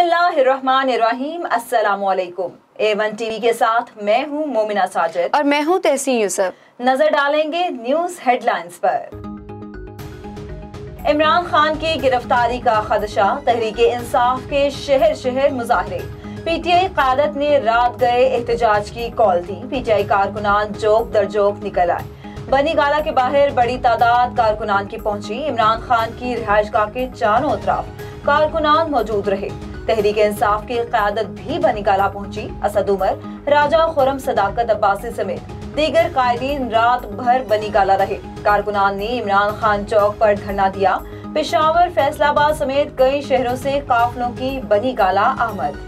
बिस्मिल्लाहिर्रहमानिर्रहीम। अस्सलामुअलैकुम। A1 TV के साथ मैं हूँ मोमिना साजिद और मैं हूँ तहसीन यूसुफ। नजर डालेंगे न्यूज हेडलाइंस पर। इमरान खान की गिरफ्तारी का खदशा, तहरीक इंसाफ के शहर शहर मुजाहरे। पीटीआई क़यादत ने रात गए एहतजाज की कॉल दी। पीटीआई कारकुनान जोक दर जोक निकल आए। बनी गाला के बाहर बड़ी तादाद कारकुनान की पहुंची। इमरान खान की रिहाइशगाह के चारों तरफ कारकुनान मौजूद रहे। तहरीक इंसाफ की क़यादत भी बनी गाला पहुंची। असद उमर, राजा खुरम, सदाकत अब्बासी समेत दीगर कायदीन रात भर बनी गाला रहे। कारकुनान ने इमरान खान चौक पर धरना दिया। पेशावर, फैसलाबाद समेत कई शहरों से काफिलों की बनी गाला आमद।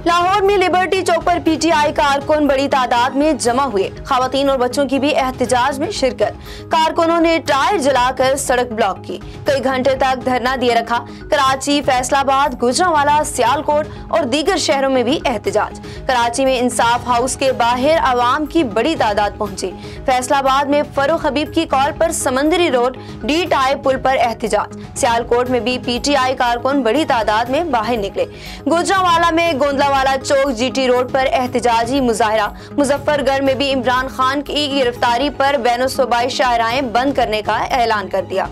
लाहौर में लिबर्टी चौक पर पीटीआई कारकुन बड़ी तादाद में जमा हुए। खवातीन और बच्चों की भी एहतजाज में शिरकत। कारकुनों ने टायर जलाकर सड़क ब्लॉक की। कई घंटे तक धरना दिए रखा। कराची, फैसलाबाद, गुजरांवाला, सियालकोट और दीगर शहरों में भी एहतजाज। कराची में इंसाफ हाउस के बाहर आवाम की बड़ी तादाद पहुंची। फैसलाबाद में फरूख हबीब की कॉल पर समंदरी रोड डी टाई पुल पर एहतजाज। सियालकोट में भी पीटीआई कारकुन बड़ी तादाद में बाहर निकले। गुजरांवाला में गोंदला वाला चौक जीटी रोड पर एहतजाजी मुजाहरा। मुजफ्फरगढ़ में भी इमरान खान की गिरफ्तारी पर बैनो सूबाई शाहराहें बंद करने का ऐलान कर दिया।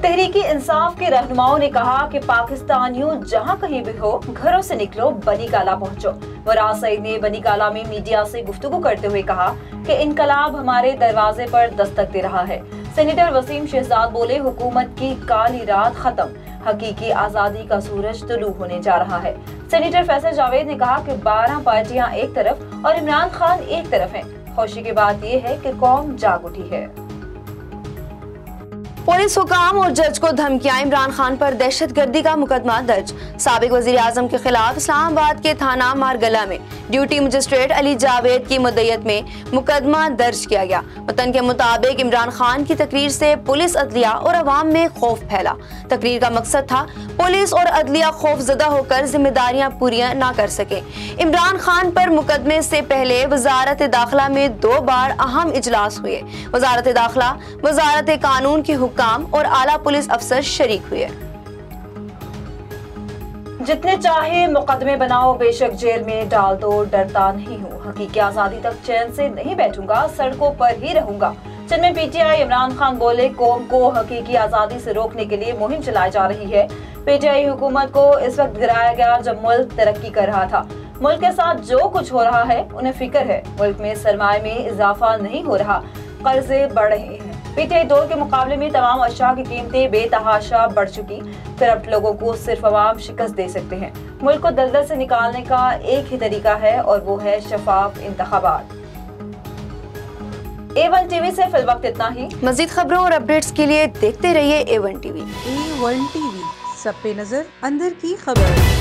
तहरीकी इंसाफ के रहनुमाओं ने कहा कि पाकिस्तानियों जहां कहीं भी हो, घरों से निकलो, बनी गाला पहुंचो। मुराद सईद ने बनी गाला में मीडिया से गुफ्तगू करते हुए कहा कि इनकलाब हमारे दरवाजे पर दस्तक दे रहा है। सेनेटर वसीम शहजाद बोले, हुकूमत की काली रात खत्म, हकीकी आजादी का सूरज तुलू होने जा रहा है। सेनेटर फैसल जावेद ने कहा कि 12 पार्टियां एक तरफ और इमरान खान एक तरफ हैं। खुशी की बात यह है कि कौम जाग उठी है। पुलिस हुकाम और जज को धमकियां, इमरान खान पर दहशतगर्दी का मुकदमा दर्ज। साबिक वजीर आजम के खिलाफ इस्लामाबाद के थाना मारगला में ड्यूटी मजिस्ट्रेट अली जावेद की मुद्दयत में मुकदमा दर्ज किया गया। वतन के मुताबिक इमरान खान की तकरीर से पुलिस, अदलिया और अवाम में खौफ फैला। तकरीर का मकसद था पुलिस और अदलिया खौफजदा होकर जिम्मेदारियां पूरी ना कर सके। इमरान खान पर मुकदमे से पहले वजारत दाखिला में 2 बार अहम इजलास हुए। वजारत दाखिला, वजारत कानून के हुक्काम और आला पुलिस अफसर शरीक हुए। जितने चाहे मुकदमे बनाओ, बेशक जेल में डाल दो, डरता नहीं हूँ। हकीकी आजादी तक चैन से नहीं बैठूंगा, सड़कों पर ही रहूंगा। जिनमें पीटीआई इमरान खान बोले, कौम को हकीकी आजादी से रोकने के लिए मुहिम चलाई जा रही है। पीटीआई हुकूमत को इस वक्त गिराया गया जब मुल्क तरक्की कर रहा था। मुल्क के साथ जो कुछ हो रहा है उन्हें फिक्र है। मुल्क में सरमाए में इजाफा नहीं हो रहा, कर्जे बढ़ रहे हैं। पीटीआई दौर के मुकाबले में तमाम अशिया की कीमतें बेतहाशा बढ़ चुकी। फिर अब लोगों को सिर्फ अवाम शिकस्त दे सकते हैं। मुल्क को दलदल से निकालने का एक ही तरीका है और वो है शफाफ इंतखाबात। A1 टीवी से फिल वक्त इतना ही। मजीद खबरों और अपडेट्स के लिए देखते रहिए A1 टीवी। A1 टीवी, सब पे नजर, अंदर की खबर।